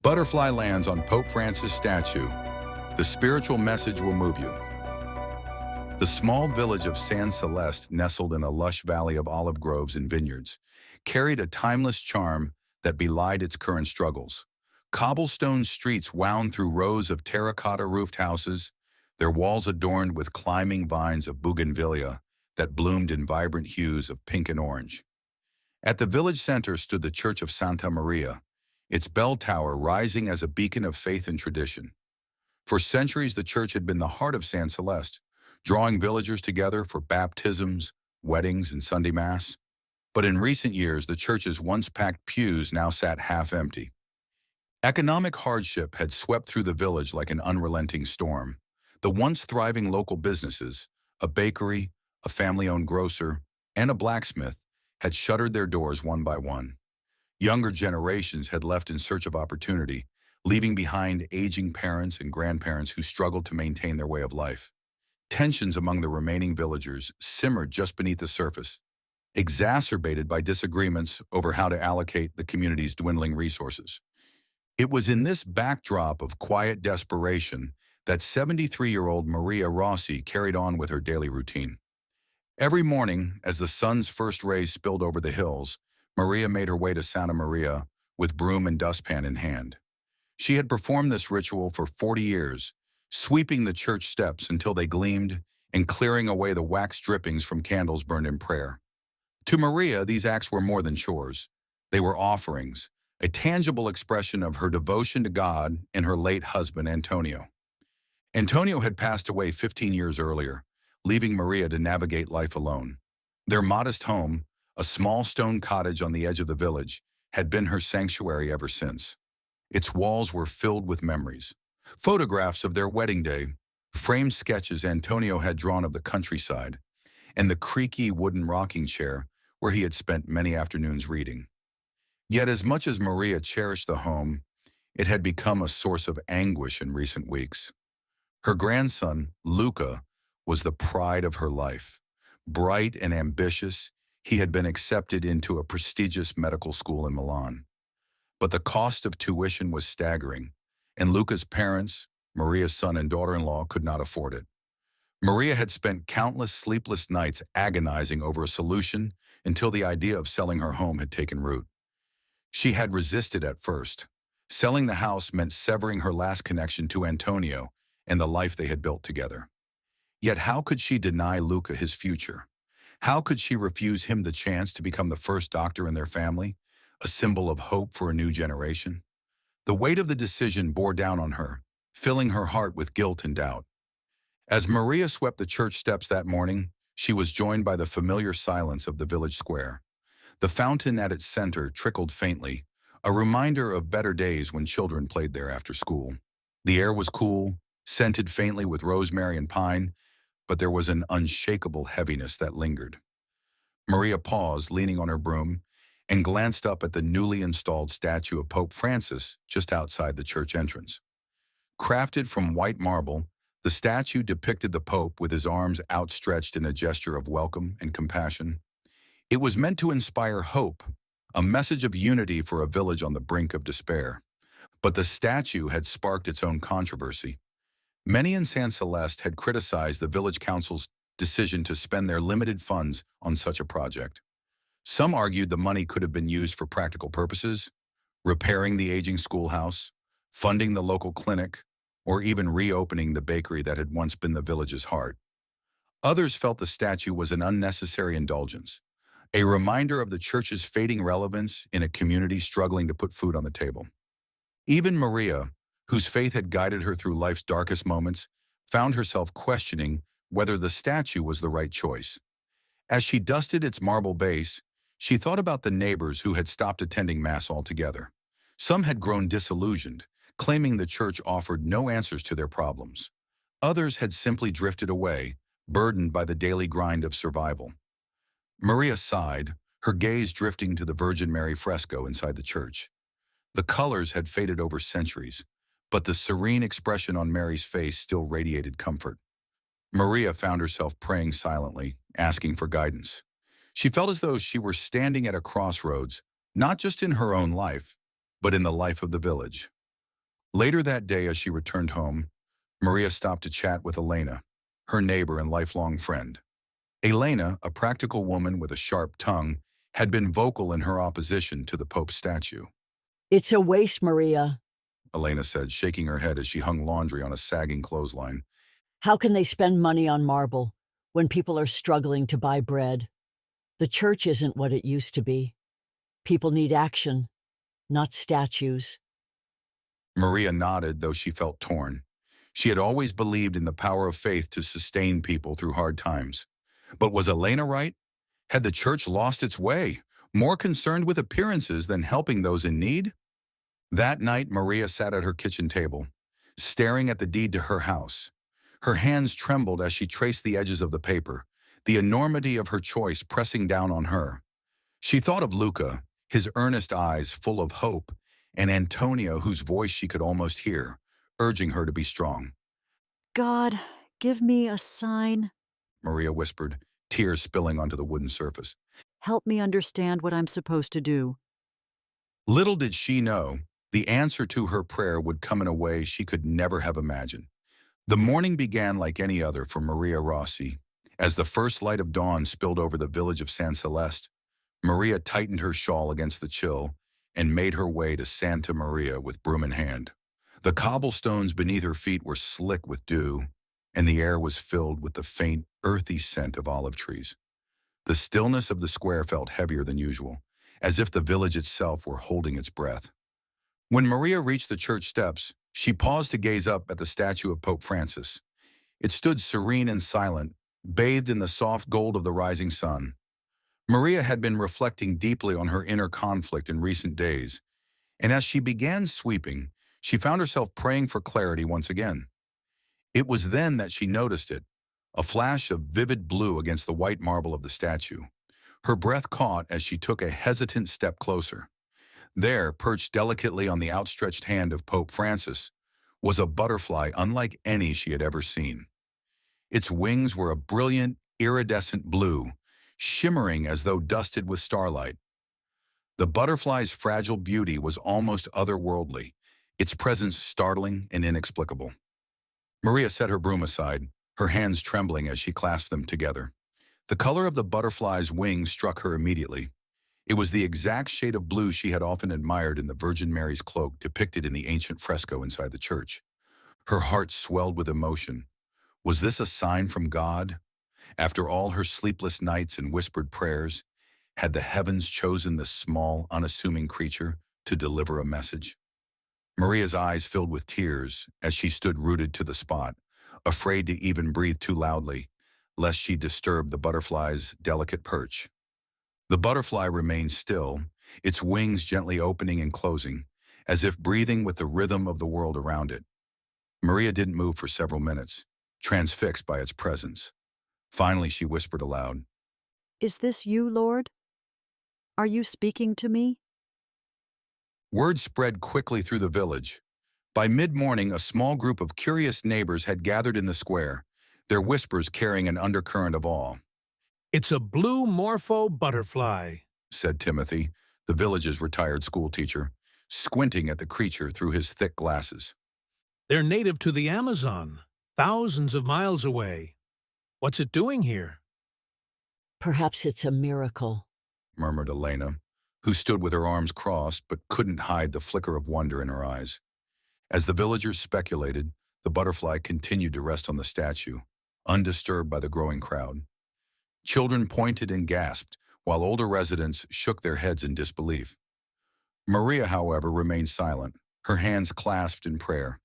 Butterfly lands on Pope Francis' statue. The spiritual message will move you. The small village of San Celeste, nestled in a lush valley of olive groves and vineyards, carried a timeless charm that belied its current struggles. Cobblestone streets wound through rows of terracotta-roofed houses, their walls adorned with climbing vines of bougainvillea that bloomed in vibrant hues of pink and orange. At the village center stood the Church of Santa Maria, its bell tower rising as a beacon of faith and tradition. For centuries, the church had been the heart of San Celeste, drawing villagers together for baptisms, weddings, and Sunday Mass. But in recent years, the church's once-packed pews now sat half-empty. Economic hardship had swept through the village like an unrelenting storm. The once thriving local businesses, a bakery, a family-owned grocer, and a blacksmith, had shuttered their doors one by one. Younger generations had left in search of opportunity, leaving behind aging parents and grandparents who struggled to maintain their way of life. Tensions among the remaining villagers simmered just beneath the surface, exacerbated by disagreements over how to allocate the community's dwindling resources. It was in this backdrop of quiet desperation that 73-year-old Maria Rossi carried on with her daily routine. Every morning, as the sun's first rays spilled over the hills, Maria made her way to Santa Maria with broom and dustpan in hand. She had performed this ritual for 40 years, sweeping the church steps until they gleamed and clearing away the wax drippings from candles burned in prayer. To Maria, these acts were more than chores. They were offerings, a tangible expression of her devotion to God and her late husband, Antonio. Antonio had passed away 15 years earlier, leaving Maria to navigate life alone. Their modest home, a small stone cottage on the edge of the village, had been her sanctuary ever since. Its walls were filled with memories. Photographs of their wedding day, framed sketches Antonio had drawn of the countryside, and the creaky wooden rocking chair where he had spent many afternoons reading. Yet as much as Maria cherished the home, it had become a source of anguish in recent weeks. Her grandson, Luca, was the pride of her life. Bright and ambitious, he had been accepted into a prestigious medical school in Milan. But the cost of tuition was staggering, and Luca's parents, Maria's son and daughter-in-law, could not afford it. Maria had spent countless sleepless nights agonizing over a solution until the idea of selling her home had taken root. She had resisted at first. Selling the house meant severing her last connection to Antonio and the life they had built together. Yet how could she deny Luca his future? How could she refuse him the chance to become the first doctor in their family, a symbol of hope for a new generation? The weight of the decision bore down on her, filling her heart with guilt and doubt. As Maria swept the church steps that morning, she was joined by the familiar silence of the village square. The fountain at its center trickled faintly, a reminder of better days when children played there after school. The air was cool, scented faintly with rosemary and pine, but there was an unshakable heaviness that lingered. Maria paused, leaning on her broom, and glanced up at the newly installed statue of Pope Francis just outside the church entrance. Crafted from white marble, the statue depicted the Pope with his arms outstretched in a gesture of welcome and compassion. It was meant to inspire hope, a message of unity for a village on the brink of despair. But the statue had sparked its own controversy. Many in San Celeste had criticized the village council's decision to spend their limited funds on such a project. Some argued the money could have been used for practical purposes, repairing the aging schoolhouse, funding the local clinic, or even reopening the bakery that had once been the village's heart. Others felt the statue was an unnecessary indulgence, a reminder of the church's fading relevance in a community struggling to put food on the table. Even Maria, whose faith had guided her through life's darkest moments, found herself questioning whether the statue was the right choice. As she dusted its marble base, she thought about the neighbors who had stopped attending Mass altogether. Some had grown disillusioned, claiming the church offered no answers to their problems. Others had simply drifted away, burdened by the daily grind of survival. Maria sighed, her gaze drifting to the Virgin Mary fresco inside the church. The colors had faded over centuries, but the serene expression on Mary's face still radiated comfort. Maria found herself praying silently, asking for guidance. She felt as though she were standing at a crossroads, not just in her own life, but in the life of the village. Later that day, as she returned home, Maria stopped to chat with Elena, her neighbor and lifelong friend. Elena, a practical woman with a sharp tongue, had been vocal in her opposition to the Pope's statue. It's a waste, Maria. Elena said, shaking her head as she hung laundry on a sagging clothesline. How can they spend money on marble when people are struggling to buy bread? The church isn't what it used to be. People need action, not statues. Maria nodded, though she felt torn. She had always believed in the power of faith to sustain people through hard times. But was Elena right? Had the church lost its way, more concerned with appearances than helping those in need? That night, Maria sat at her kitchen table, staring at the deed to her house. Her hands trembled as she traced the edges of the paper, the enormity of her choice pressing down on her. She thought of Luca, his earnest eyes full of hope, and Antonio, whose voice she could almost hear, urging her to be strong. God, give me a sign. Maria whispered, tears spilling onto the wooden surface. Help me understand what I'm supposed to do. Little did she know, the answer to her prayer would come in a way she could never have imagined. The morning began like any other for Maria Rossi. As the first light of dawn spilled over the village of San Celeste, Maria tightened her shawl against the chill and made her way to Santa Maria with broom in hand. The cobblestones beneath her feet were slick with dew, and the air was filled with the faint, earthy scent of olive trees. The stillness of the square felt heavier than usual, as if the village itself were holding its breath. When Maria reached the church steps, she paused to gaze up at the statue of Pope Francis. It stood serene and silent, bathed in the soft gold of the rising sun. Maria had been reflecting deeply on her inner conflict in recent days, and as she began sweeping, she found herself praying for clarity once again. It was then that she noticed it, a flash of vivid blue against the white marble of the statue. Her breath caught as she took a hesitant step closer. There, perched delicately on the outstretched hand of Pope Francis, was a butterfly unlike any she had ever seen. Its wings were a brilliant, iridescent blue, shimmering as though dusted with starlight. The butterfly's fragile beauty was almost otherworldly, its presence startling and inexplicable. Maria set her broom aside, her hands trembling as she clasped them together. The color of the butterfly's wings struck her immediately. It was the exact shade of blue she had often admired in the Virgin Mary's cloak depicted in the ancient fresco inside the church. Her heart swelled with emotion. Was this a sign from God? After all her sleepless nights and whispered prayers, had the heavens chosen this small, unassuming creature to deliver a message? Maria's eyes filled with tears as she stood rooted to the spot, afraid to even breathe too loudly, lest she disturb the butterfly's delicate perch. The butterfly remained still, its wings gently opening and closing, as if breathing with the rhythm of the world around it. Maria didn't move for several minutes, transfixed by its presence. Finally, she whispered aloud, Is this you, Lord? Are you speaking to me? Word spread quickly through the village. By mid-morning, a small group of curious neighbors had gathered in the square, their whispers carrying an undercurrent of awe. It's a blue morpho butterfly, Said Timothy, the village's retired schoolteacher, squinting at the creature through his thick glasses. They're native to the Amazon, thousands of miles away. What's it doing here? Perhaps it's a miracle. Murmured Elena, who stood with her arms crossed but couldn't hide the flicker of wonder in her eyes. As the villagers speculated, the butterfly continued to rest on the statue, undisturbed by the growing crowd. Children pointed and gasped, while older residents shook their heads in disbelief. Maria, however, remained silent, her hands clasped in prayer.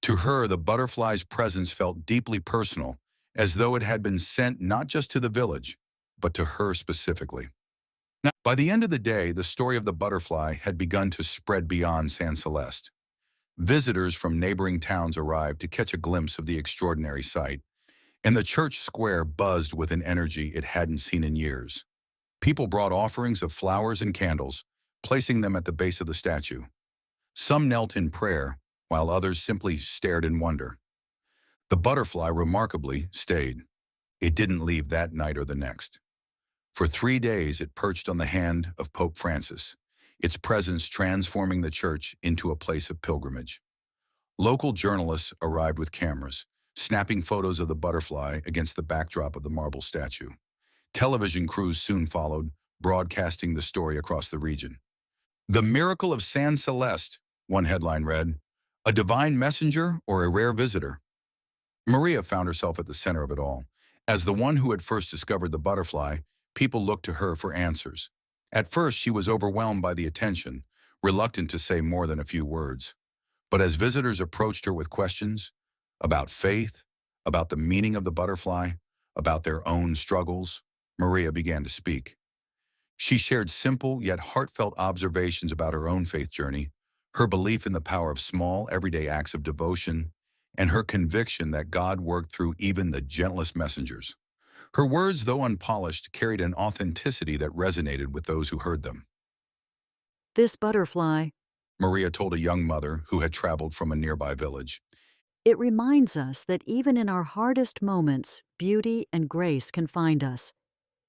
To her, the butterfly's presence felt deeply personal, as though it had been sent not just to the village, but to her specifically. Now, by the end of the day, the story of the butterfly had begun to spread beyond San Celeste. Visitors from neighboring towns arrived to catch a glimpse of the extraordinary sight, and the church square buzzed with an energy it hadn't seen in years. People brought offerings of flowers and candles, placing them at the base of the statue. Some knelt in prayer, while others simply stared in wonder. The butterfly, remarkably, stayed. It didn't leave that night or the next. For 3 days it perched on the hand of Pope Francis, its presence transforming the church into a place of pilgrimage. Local journalists arrived with cameras, snapping photos of the butterfly against the backdrop of the marble statue. Television crews soon followed, broadcasting the story across the region. The Miracle of San Celeste, one headline read, a divine messenger or a rare visitor? Maria found herself at the center of it all. As the one who had first discovered the butterfly, people looked to her for answers. At first, she was overwhelmed by the attention, reluctant to say more than a few words. But as visitors approached her with questions about faith, about the meaning of the butterfly, about their own struggles, Maria began to speak. She shared simple yet heartfelt observations about her own faith journey, her belief in the power of small, everyday acts of devotion, and her conviction that God worked through even the gentlest messengers. Her words, though unpolished, carried an authenticity that resonated with those who heard them. This butterfly, Maria told a young mother who had traveled from a nearby village. it reminds us that even in our hardest moments, beauty and grace can find us.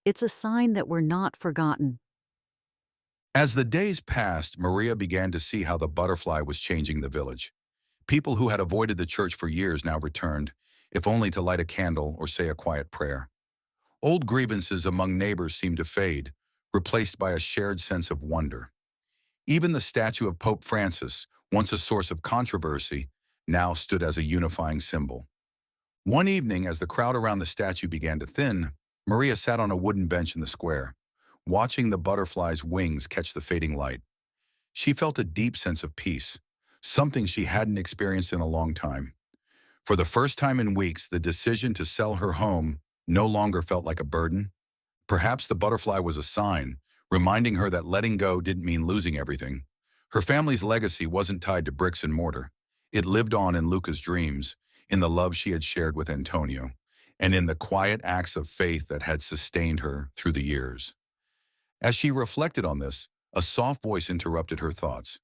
It's a sign that we're not forgotten. As the days passed, Maria began to see how the butterfly was changing the village. People who had avoided the church for years now returned, if only to light a candle or say a quiet prayer. Old grievances among neighbors seemed to fade, replaced by a shared sense of wonder. Even the statue of Pope Francis, once a source of controversy, now stood as a unifying symbol. One evening, as the crowd around the statue began to thin, Maria sat on a wooden bench in the square, watching the butterfly's wings catch the fading light. She felt a deep sense of peace, something she hadn't experienced in a long time. For the first time in weeks, the decision to sell her home no longer felt like a burden. Perhaps the butterfly was a sign, reminding her that letting go didn't mean losing everything. Her family's legacy wasn't tied to bricks and mortar. It lived on in Luca's dreams, in the love she had shared with Antonio, and in the quiet acts of faith that had sustained her through the years. As she reflected on this, a soft voice interrupted her thoughts.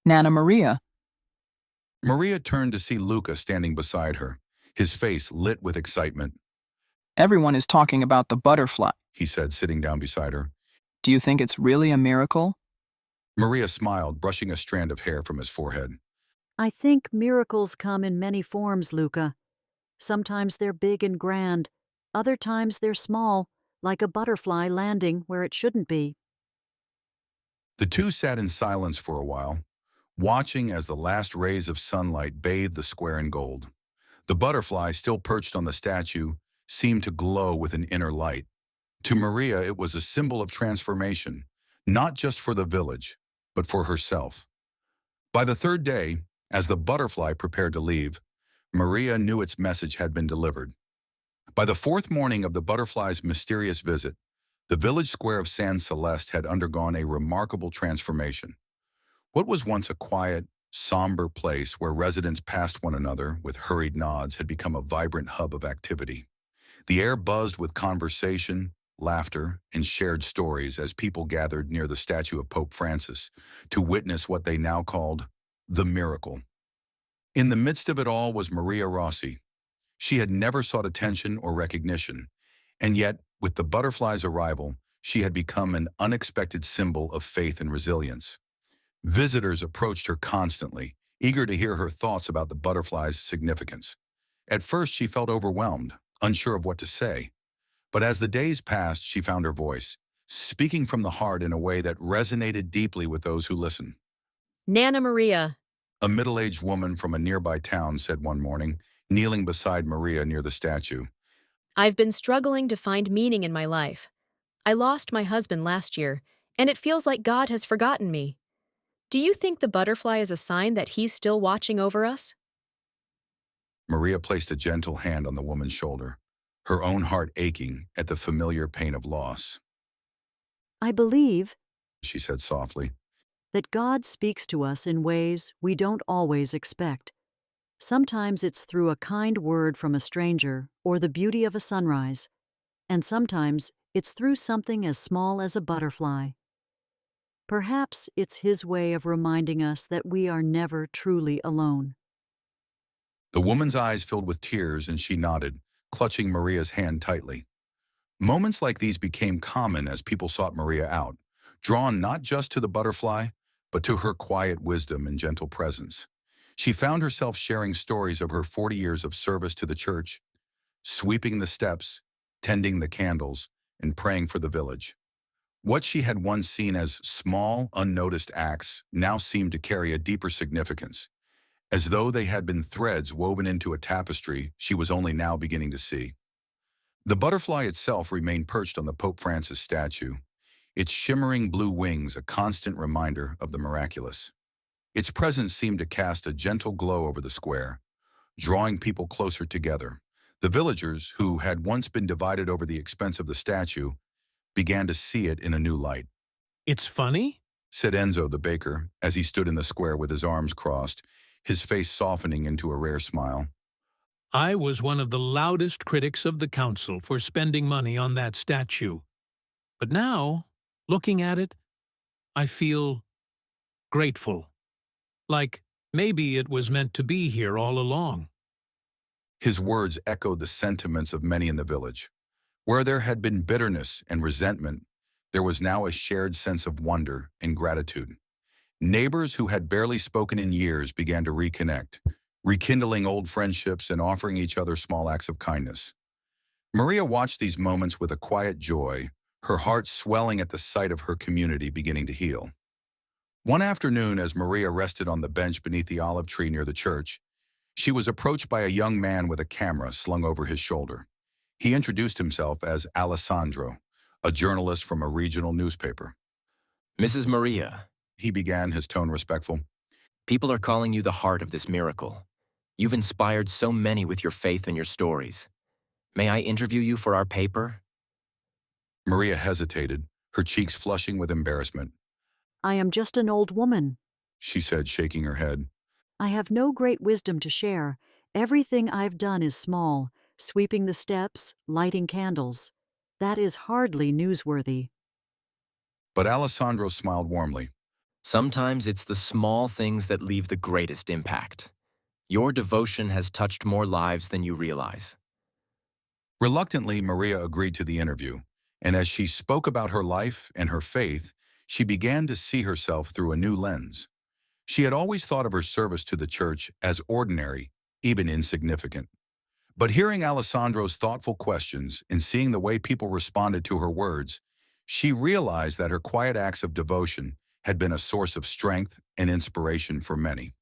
Nana Maria, Maria turned to see Luca standing beside her, his face lit with excitement. everyone is talking about the butterfly. He said, sitting down beside her. Do you think it's really a miracle? Maria smiled, brushing a strand of hair from his forehead. I think miracles come in many forms, Luca. Sometimes they're big and grand. Other times they're small, like a butterfly landing where it shouldn't be. The two sat in silence for a while, watching as the last rays of sunlight bathed the square in gold. The butterfly, still perched on the statue, seemed to glow with an inner light. To Maria, it was a symbol of transformation, not just for the village, but for herself. By the third day, as the butterfly prepared to leave, Maria knew its message had been delivered. By the fourth morning of the butterfly's mysterious visit, the village square of San Celeste had undergone a remarkable transformation. What was once a quiet, somber place where residents passed one another with hurried nods had become a vibrant hub of activity. The air buzzed with conversation, laughter, and shared stories as people gathered near the statue of Pope Francis to witness what they now called the miracle. In the midst of it all was Maria Rossi. She had never sought attention or recognition, and yet, with the butterfly's arrival, she had become an unexpected symbol of faith and resilience. Visitors approached her constantly, eager to hear her thoughts about the butterfly's significance. At first, she felt overwhelmed, unsure of what to say. But as the days passed, she found her voice, speaking from the heart in a way that resonated deeply with those who listened. Nana Maria, A middle-aged woman from a nearby town said one morning, kneeling beside Maria near the statue. I've been struggling to find meaning in my life. I lost my husband last year, and it feels like God has forgotten me. Do you think the butterfly is a sign that he's still watching over us? Maria placed a gentle hand on the woman's shoulder, her own heart aching at the familiar pain of loss. I believe She said softly. that God speaks to us in ways we don't always expect. Sometimes it's through a kind word from a stranger or the beauty of a sunrise, and sometimes it's through something as small as a butterfly. Perhaps it's His way of reminding us that we are never truly alone. The woman's eyes filled with tears and she nodded, clutching Maria's hand tightly. Moments like these became common as people sought Maria out, drawn not just to the butterfly, but to her quiet wisdom and gentle presence. She found herself sharing stories of her 40 years of service to the church, sweeping the steps, tending the candles, and praying for the village. What she had once seen as small, unnoticed acts now seemed to carry a deeper significance, as though they had been threads woven into a tapestry she was only now beginning to see. The butterfly itself remained perched on the Pope Francis statue, its shimmering blue wings a constant reminder of the miraculous. Its presence seemed to cast a gentle glow over the square, drawing people closer together. The villagers, who had once been divided over the expense of the statue, began to see it in a new light. It's funny? Said Enzo the baker, as he stood in the square with his arms crossed, his face softening into a rare smile. I was one of the loudest critics of the council for spending money on that statue. But now, looking at it, I feel grateful. Like maybe it was meant to be here all along. His words echoed the sentiments of many in the village. Where there had been bitterness and resentment, there was now a shared sense of wonder and gratitude. Neighbors who had barely spoken in years began to reconnect, rekindling old friendships and offering each other small acts of kindness. Maria watched these moments with a quiet joy, her heart swelling at the sight of her community beginning to heal. One afternoon, as Maria rested on the bench beneath the olive tree near the church, she was approached by a young man with a camera slung over his shoulder. He introduced himself as Alessandro, a journalist from a regional newspaper. Mrs. Maria, He began, his tone respectful. people are calling you the heart of this miracle. You've inspired so many with your faith and your stories. May I interview you for our paper? Maria hesitated, her cheeks flushing with embarrassment. I am just an old woman. She said, shaking her head. I have no great wisdom to share. Everything I've done is small, sweeping the steps, lighting candles. That is hardly newsworthy. But Alessandro smiled warmly. Sometimes it's the small things that leave the greatest impact. Your devotion has touched more lives than you realize. Reluctantly, Maria agreed to the interview, and as she spoke about her life and her faith, she began to see herself through a new lens. She had always thought of her service to the church as ordinary, even insignificant. But hearing Alessandro's thoughtful questions and seeing the way people responded to her words, she realized that her quiet acts of devotion had been a source of strength and inspiration for many.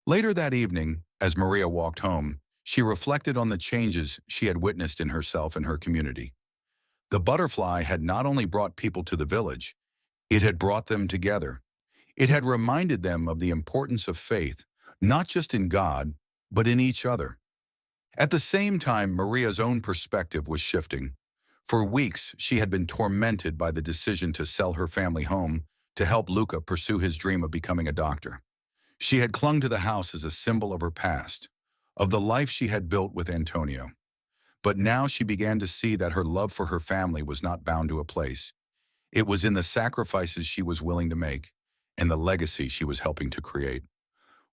Later that evening, as Maria walked home, she reflected on the changes she had witnessed in herself and her community. The butterfly had not only brought people to the village, it had brought them together. It had reminded them of the importance of faith, not just in God, but in each other. At the same time, Maria's own perspective was shifting. For weeks, she had been tormented by the decision to sell her family home to help Luca pursue his dream of becoming a doctor. She had clung to the house as a symbol of her past, of the life she had built with Antonio. But now she began to see that her love for her family was not bound to a place. It was in the sacrifices she was willing to make and the legacy she was helping to create.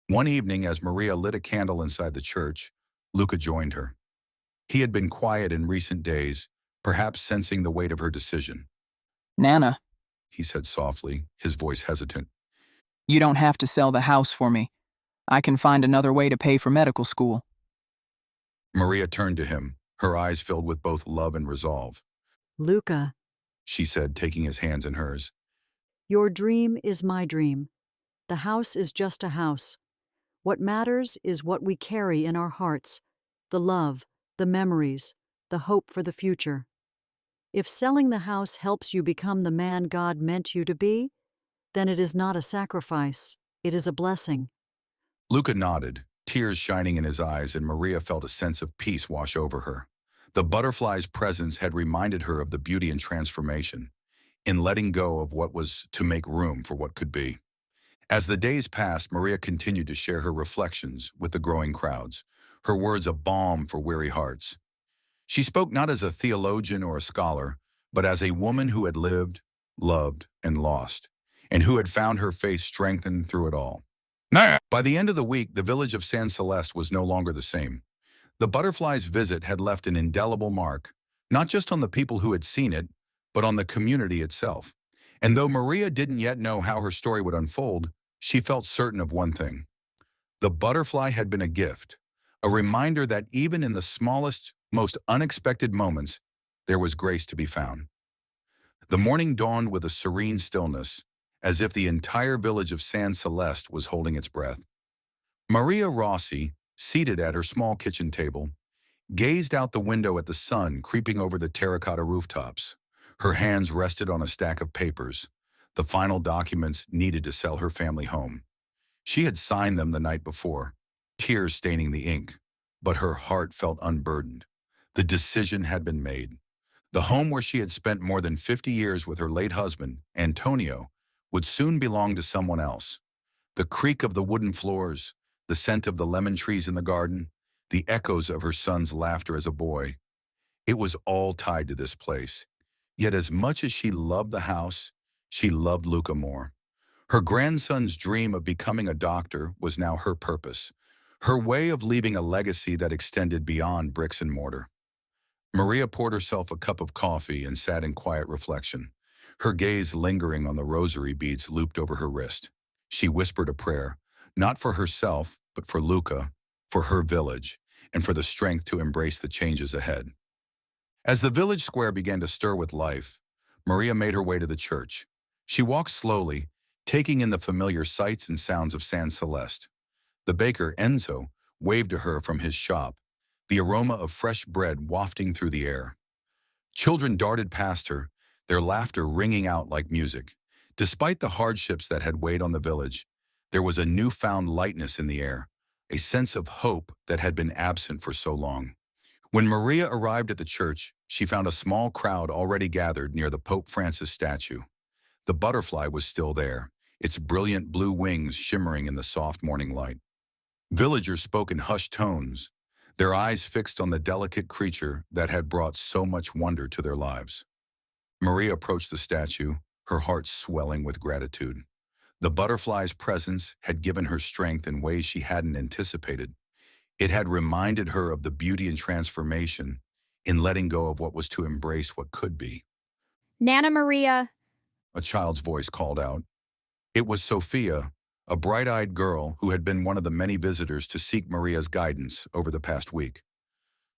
One evening, as Maria lit a candle inside the church, Luca joined her. He had been quiet in recent days, perhaps sensing the weight of her decision. Nana, He said softly, his voice hesitant. you don't have to sell the house for me. I can find another way to pay for medical school. Maria turned to him, her eyes filled with both love and resolve. Luca, She said, taking his hands in hers. your dream is my dream. The house is just a house. What matters is what we carry in our hearts, the love, the memories, the hope for the future. If selling the house helps you become the man God meant you to be, then it is not a sacrifice, it is a blessing. Luca nodded, tears shining in his eyes, and Maria felt a sense of peace wash over her. The butterfly's presence had reminded her of the beauty and transformation, in letting go of what was to make room for what could be. As the days passed, Maria continued to share her reflections with the growing crowds, her words a balm for weary hearts. She spoke not as a theologian or a scholar, but as a woman who had lived, loved, and lost, and who had found her faith strengthened through it all. By the end of the week, the village of San Celeste was no longer the same. The butterfly's visit had left an indelible mark, not just on the people who had seen it, but on the community itself. And though Maria didn't yet know how her story would unfold, she felt certain of one thing. The butterfly had been a gift, a reminder that even in the smallest, most unexpected moments, there was grace to be found. The morning dawned with a serene stillness, as if the entire village of San Celeste was holding its breath. Maria Rossi, seated at her small kitchen table, gazed out the window at the sun creeping over the terracotta rooftops. Her hands rested on a stack of papers, the final documents needed to sell her family home. She had signed them the night before, tears staining the ink, but her heart felt unburdened. The decision had been made. The home where she had spent more than 50 years with her late husband, Antonio, would soon belong to someone else. The creak of the wooden floors, the scent of the lemon trees in the garden, the echoes of her son's laughter as a boy. It was all tied to this place. Yet as much as she loved the house, she loved Luca more. Her grandson's dream of becoming a doctor was now her purpose, her way of leaving a legacy that extended beyond bricks and mortar. Maria poured herself a cup of coffee and sat in quiet reflection, her gaze lingering on the rosary beads looped over her wrist. She whispered a prayer, not for herself, but for Luca, for her village, and for the strength to embrace the changes ahead. As the village square began to stir with life, Maria made her way to the church. She walked slowly, taking in the familiar sights and sounds of San Celeste. The baker, Enzo, waved to her from his shop, the aroma of fresh bread wafting through the air. Children darted past her, their laughter ringing out like music. Despite the hardships that had weighed on the village, there was a newfound lightness in the air, a sense of hope that had been absent for so long. When Maria arrived at the church, she found a small crowd already gathered near the Pope Francis statue. The butterfly was still there, its brilliant blue wings shimmering in the soft morning light. Villagers spoke in hushed tones, their eyes fixed on the delicate creature that had brought so much wonder to their lives. Maria approached the statue, her heart swelling with gratitude. The butterfly's presence had given her strength in ways she hadn't anticipated. It had reminded her of the beauty and transformation in letting go of what was to embrace what could be. Nana Maria, A child's voice called out. It was Sophia, a bright-eyed girl who had been one of the many visitors to seek Maria's guidance over the past week.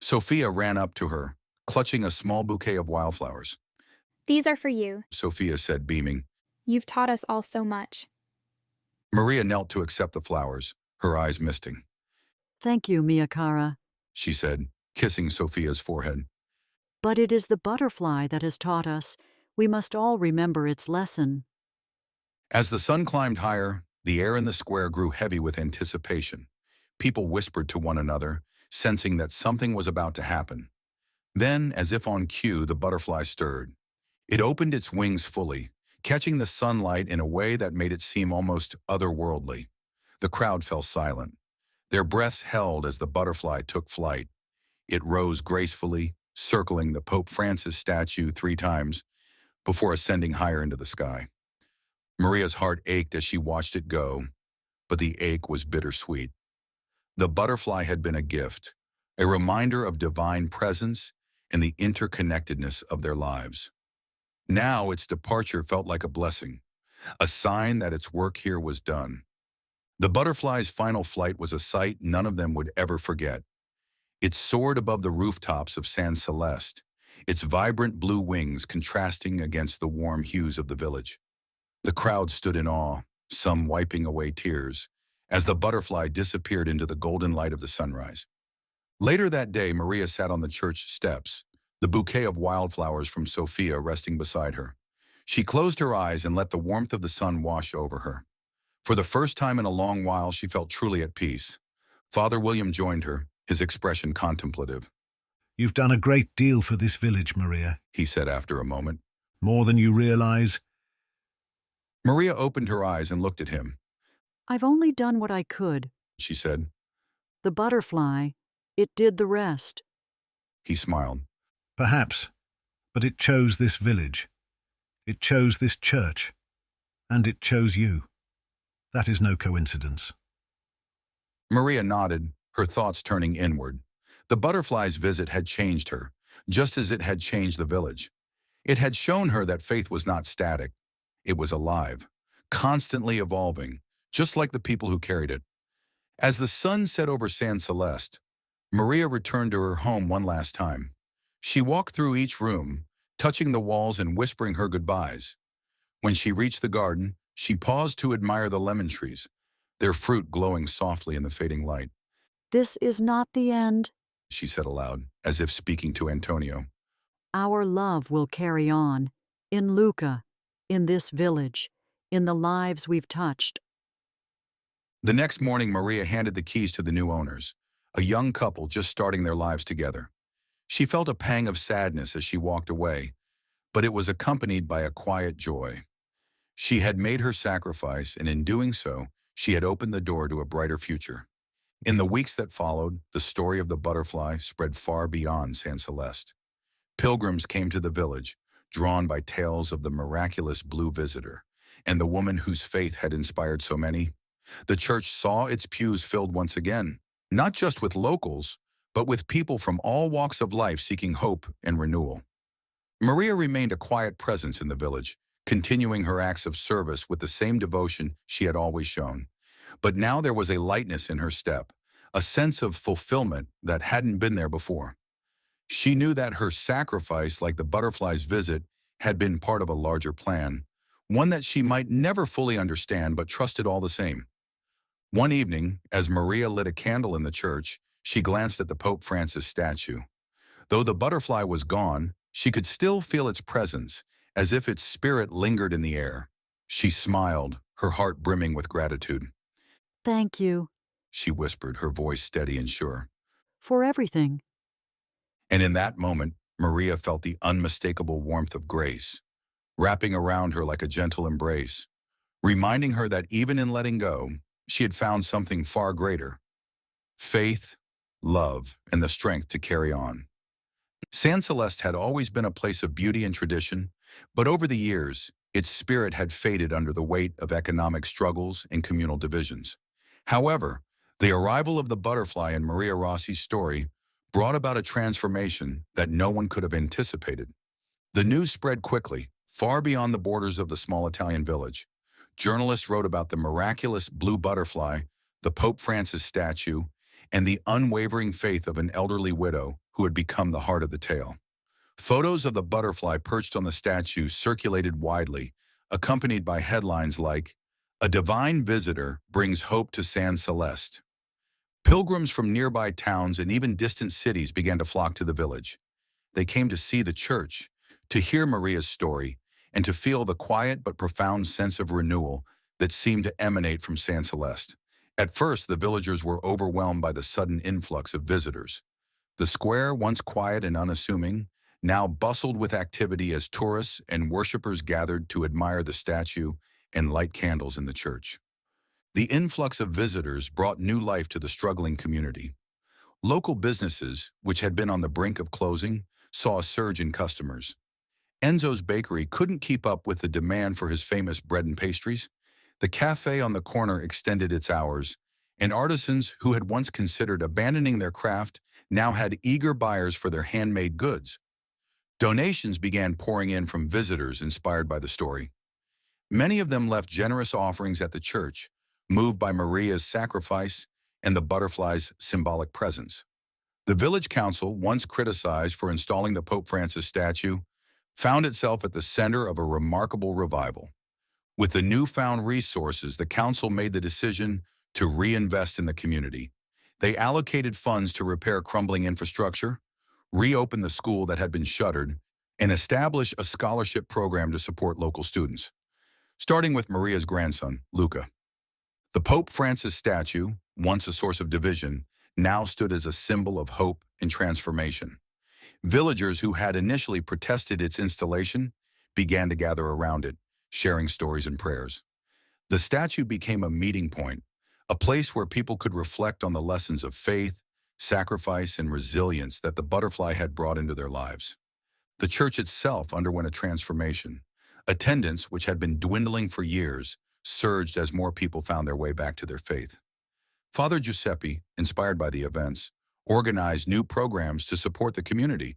Sophia ran up to her, clutching a small bouquet of wildflowers. these are for you. Sophia said, beaming. You've taught us all so much. Maria knelt to accept the flowers, her eyes misting. Thank you, mia cara. She said, kissing Sophia's forehead. But it is the butterfly that has taught us. We must all remember its lesson. As the sun climbed higher, the air in the square grew heavy with anticipation. People whispered to one another, sensing that something was about to happen. Then, as if on cue, the butterfly stirred. It opened its wings fully, catching the sunlight in a way that made it seem almost otherworldly. The crowd fell silent. Their breaths held as the butterfly took flight. It rose gracefully, circling the Pope Francis statue 3 times before ascending higher into the sky. Maria's heart ached as she watched it go, but the ache was bittersweet. The butterfly had been a gift, a reminder of divine presence and the interconnectedness of their lives. Now its departure felt like a blessing, a sign that its work here was done. The butterfly's final flight was a sight none of them would ever forget. It soared above the rooftops of San Celeste, its vibrant blue wings contrasting against the warm hues of the village. The crowd stood in awe, some wiping away tears, as the butterfly disappeared into the golden light of the sunrise. Later that day, Maria sat on the church steps, the bouquet of wildflowers from Sophia resting beside her. She closed her eyes and let the warmth of the sun wash over her. For the first time in a long while, she felt truly at peace. Father William joined her, his expression contemplative. You've done a great deal for this village, Maria. He said after a moment. More than you realize. Maria opened her eyes and looked at him. I've only done what I could. She said. The butterfly, it did the rest. He smiled. Perhaps, but it chose this village. It chose this church. And it chose you. That is no coincidence. Maria nodded, her thoughts turning inward. The butterfly's visit had changed her, just as it had changed the village. It had shown her that faith was not static. It was alive, constantly evolving, just like the people who carried it. As the sun set over San Celeste, Maria returned to her home one last time. She walked through each room, touching the walls and whispering her goodbyes. When she reached the garden, she paused to admire the lemon trees, their fruit glowing softly in the fading light. This is not the end. She said aloud, as if speaking to Antonio. Our love will carry on. In Lucca, in this village, in the lives we've touched. The next morning, Maria handed the keys to the new owners, a young couple just starting their lives together. She felt a pang of sadness as she walked away, but it was accompanied by a quiet joy. She had made her sacrifice, and in doing so, she had opened the door to a brighter future. In the weeks that followed, the story of the butterfly spread far beyond San Celeste. Pilgrims came to the village, drawn by tales of the miraculous blue visitor and the woman whose faith had inspired so many. The church saw its pews filled once again, not just with locals, but with people from all walks of life seeking hope and renewal. Maria remained a quiet presence in the village, continuing her acts of service with the same devotion she had always shown. But now there was a lightness in her step, a sense of fulfillment that hadn't been there before. She knew that her sacrifice, like the butterfly's visit, had been part of a larger plan, one that she might never fully understand but trusted all the same. One evening, as Maria lit a candle in the church, she glanced at the Pope Francis statue. Though the butterfly was gone, she could still feel its presence, as if its spirit lingered in the air. She smiled, her heart brimming with gratitude. Thank you. She whispered, her voice steady and sure. For everything. And in that moment, Maria felt the unmistakable warmth of grace, wrapping around her like a gentle embrace, reminding her that even in letting go, she had found something far greater: faith, love, and the strength to carry on. San Celeste had always been a place of beauty and tradition, but over the years, its spirit had faded under the weight of economic struggles and communal divisions. However, the arrival of the butterfly in Maria Rossi's story brought about a transformation that no one could have anticipated. The news spread quickly, far beyond the borders of the small Italian village. Journalists wrote about the miraculous blue butterfly, the Pope Francis statue, and the unwavering faith of an elderly widow who had become the heart of the tale. Photos of the butterfly perched on the statue circulated widely, accompanied by headlines like, "A divine visitor brings hope to San Celeste." Pilgrims from nearby towns and even distant cities began to flock to the village. They came to see the church, to hear Maria's story, and to feel the quiet but profound sense of renewal that seemed to emanate from San Celeste. At first, the villagers were overwhelmed by the sudden influx of visitors. The square, once quiet and unassuming, now bustled with activity as tourists and worshippers gathered to admire the statue and light candles in the church. The influx of visitors brought new life to the struggling community. Local businesses, which had been on the brink of closing, saw a surge in customers. Enzo's bakery couldn't keep up with the demand for his famous bread and pastries. The cafe on the corner extended its hours, and artisans who had once considered abandoning their craft now had eager buyers for their handmade goods. Donations began pouring in from visitors inspired by the story. Many of them left generous offerings at the church, moved by Maria's sacrifice and the butterfly's symbolic presence. The village council, once criticized for installing the Pope Francis statue, found itself at the center of a remarkable revival. With the newfound resources, the council made the decision to reinvest in the community. They allocated funds to repair crumbling infrastructure, reopen the school that had been shuttered, and establish a scholarship program to support local students. Starting with Maria's grandson, Luca. The Pope Francis statue, once a source of division, now stood as a symbol of hope and transformation. Villagers who had initially protested its installation began to gather around it, sharing stories and prayers. The statue became a meeting point, a place where people could reflect on the lessons of faith, sacrifice, and resilience that the butterfly had brought into their lives. The church itself underwent a transformation. Attendance, which had been dwindling for years, surged as more people found their way back to their faith. Father Giuseppe, inspired by the events, organized new programs to support the community.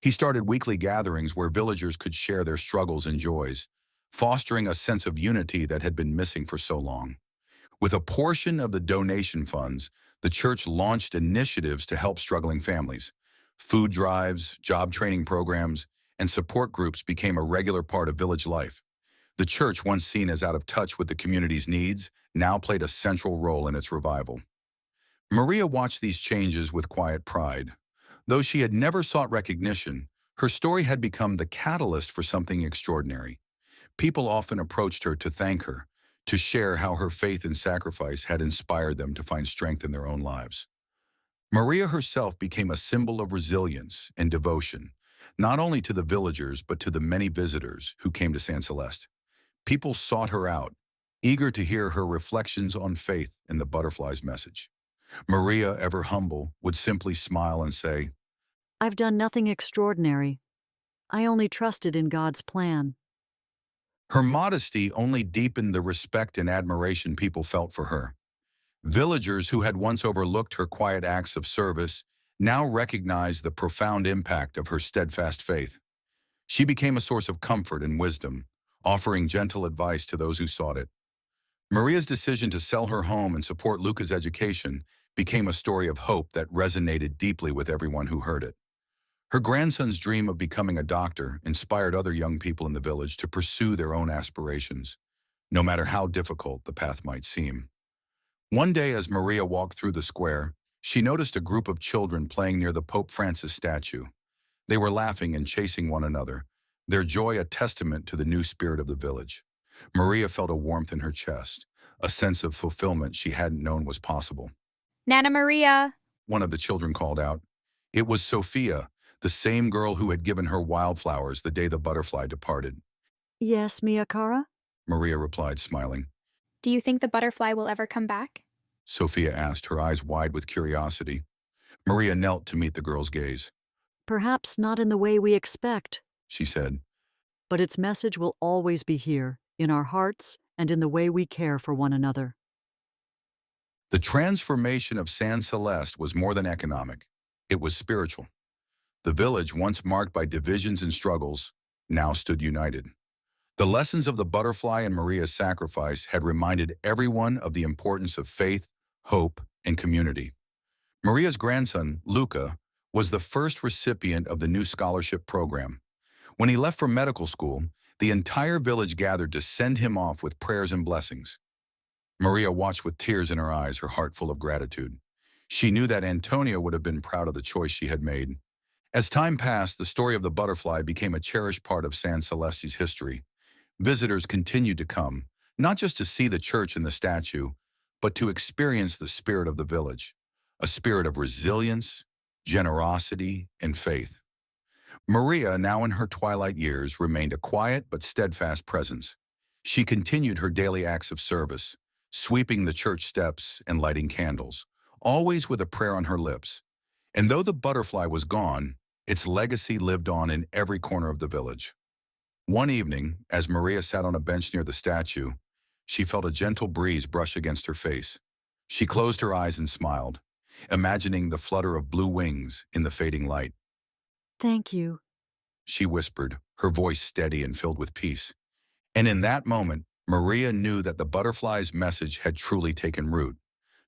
He started weekly gatherings where villagers could share their struggles and joys, fostering a sense of unity that had been missing for so long. With a portion of the donation funds, the church launched initiatives to help struggling families. Food drives, job training programs, and support groups became a regular part of village life. The church, once seen as out of touch with the community's needs, now played a central role in its revival. Maria watched these changes with quiet pride. Though she had never sought recognition, her story had become the catalyst for something extraordinary. People often approached her to thank her, to share how her faith and sacrifice had inspired them to find strength in their own lives. Maria herself became a symbol of resilience and devotion, not only to the villagers but to the many visitors who came to San Celeste. People sought her out, eager to hear her reflections on faith and the butterfly's message. Maria, ever humble, would simply smile and say, I've done nothing extraordinary. I only trusted in God's plan. her modesty only deepened the respect and admiration people felt for her. Villagers who had once overlooked her quiet acts of service now recognized the profound impact of her steadfast faith. She became a source of comfort and wisdom, offering gentle advice to those who sought it. Maria's decision to sell her home and support Luca's education became a story of hope that resonated deeply with everyone who heard it. Her grandson's dream of becoming a doctor inspired other young people in the village to pursue their own aspirations, no matter how difficult the path might seem. One day, as Maria walked through the square, she noticed a group of children playing near the Pope Francis statue. They were laughing and chasing one another, their joy a testament to the new spirit of the village. Maria felt a warmth in her chest, a sense of fulfillment she hadn't known was possible. Nana Maria! One of the children called out. It was Sophia, the same girl who had given her wildflowers the day the butterfly departed. Yes, Mia Cara? Maria replied, smiling. Do you think the butterfly will ever come back? Sophia asked, her eyes wide with curiosity. Maria knelt to meet the girl's gaze. Perhaps not in the way we expect, She said, but its message will always be here, in our hearts and in the way we care for one another. the transformation of San Celeste was more than economic. It was spiritual. The village, once marked by divisions and struggles, now stood united. The lessons of the butterfly and Maria's sacrifice had reminded everyone of the importance of faith, hope, and community. Maria's grandson, Luca, was the first recipient of the new scholarship program. When he left for medical school, the entire village gathered to send him off with prayers and blessings. Maria watched with tears in her eyes, her heart full of gratitude. She knew that Antonio would have been proud of the choice she had made. As time passed, the story of the butterfly became a cherished part of San Celeste's history. Visitors continued to come, not just to see the church and the statue, but to experience the spirit of the village, a spirit of resilience, generosity, and faith. Maria, now in her twilight years, remained a quiet but steadfast presence. She continued her daily acts of service, sweeping the church steps and lighting candles, always with a prayer on her lips. And though the butterfly was gone, its legacy lived on in every corner of the village. One evening, as Maria sat on a bench near the statue, she felt a gentle breeze brush against her face. She closed her eyes and smiled, imagining the flutter of blue wings in the fading light. Thank you. She whispered, her voice steady and filled with peace. And in that moment, Maria knew that the butterfly's message had truly taken root,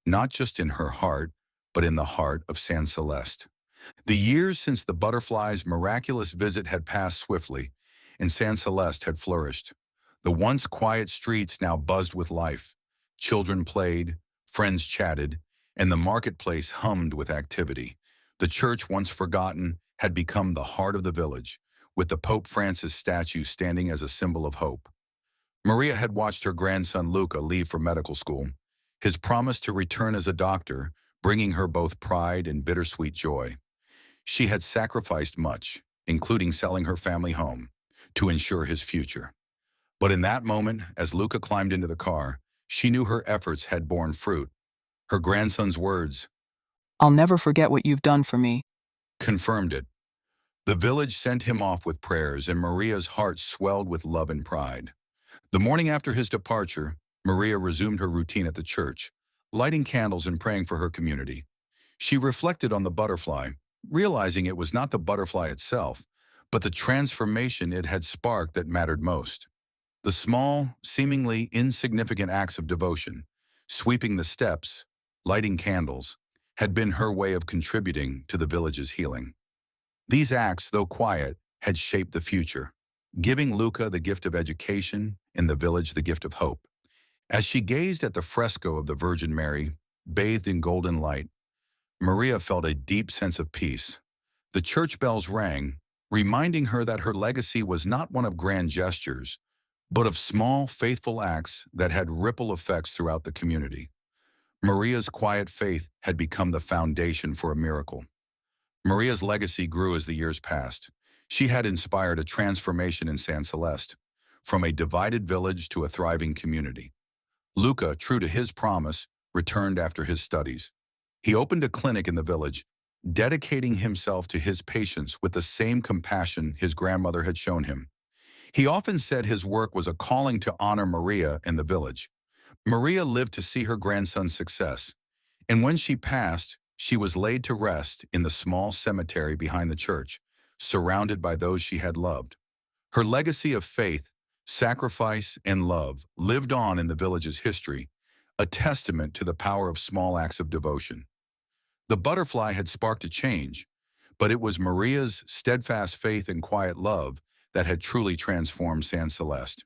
not just in her heart, but in the heart of San Celeste. The years since the butterfly's miraculous visit had passed swiftly, and San Celeste had flourished. The once quiet streets now buzzed with life. Children played, friends chatted, and the marketplace hummed with activity. The church, once forgotten, had become the heart of the village, with the Pope Francis statue standing as a symbol of hope. Maria had watched her grandson Luca leave for medical school, his promise to return as a doctor, bringing her both pride and bittersweet joy. She had sacrificed much, including selling her family home, to ensure his future. But in that moment, as Luca climbed into the car, she knew her efforts had borne fruit. Her grandson's words I'll never forget what you've done for me. confirmed it. The village sent him off with prayers, and Maria's heart swelled with love and pride. The morning after his departure, Maria resumed her routine at the church, lighting candles and praying for her community. She reflected on the butterfly, realizing it was not the butterfly itself, but the transformation it had sparked that mattered most. The small, seemingly insignificant acts of devotion, Sweeping the steps, lighting candles, had been her way of contributing to the village's healing. These acts, though quiet, had shaped the future, giving Luca the gift of education and the village the gift of hope. As she gazed at the fresco of the Virgin Mary, bathed in golden light, Maria felt a deep sense of peace. The church bells rang, reminding her that her legacy was not one of grand gestures, but of small, faithful acts that had ripple effects throughout the community. Maria's quiet faith had become the foundation for a miracle. Maria's legacy grew as the years passed. She had inspired a transformation in San Celeste, from a divided village to a thriving community. Luca, true to his promise, returned after his studies. He opened a clinic in the village, dedicating himself to his patients with the same compassion his grandmother had shown him. He often said his work was a calling to honor Maria and the village. Maria lived to see her grandson's success, and when she passed, she was laid to rest in the small cemetery behind the church, surrounded by those she had loved. Her legacy of faith, sacrifice, and love lived on in the village's history, a testament to the power of small acts of devotion. The butterfly had sparked a change, but it was Maria's steadfast faith and quiet love that had truly transformed San Celeste.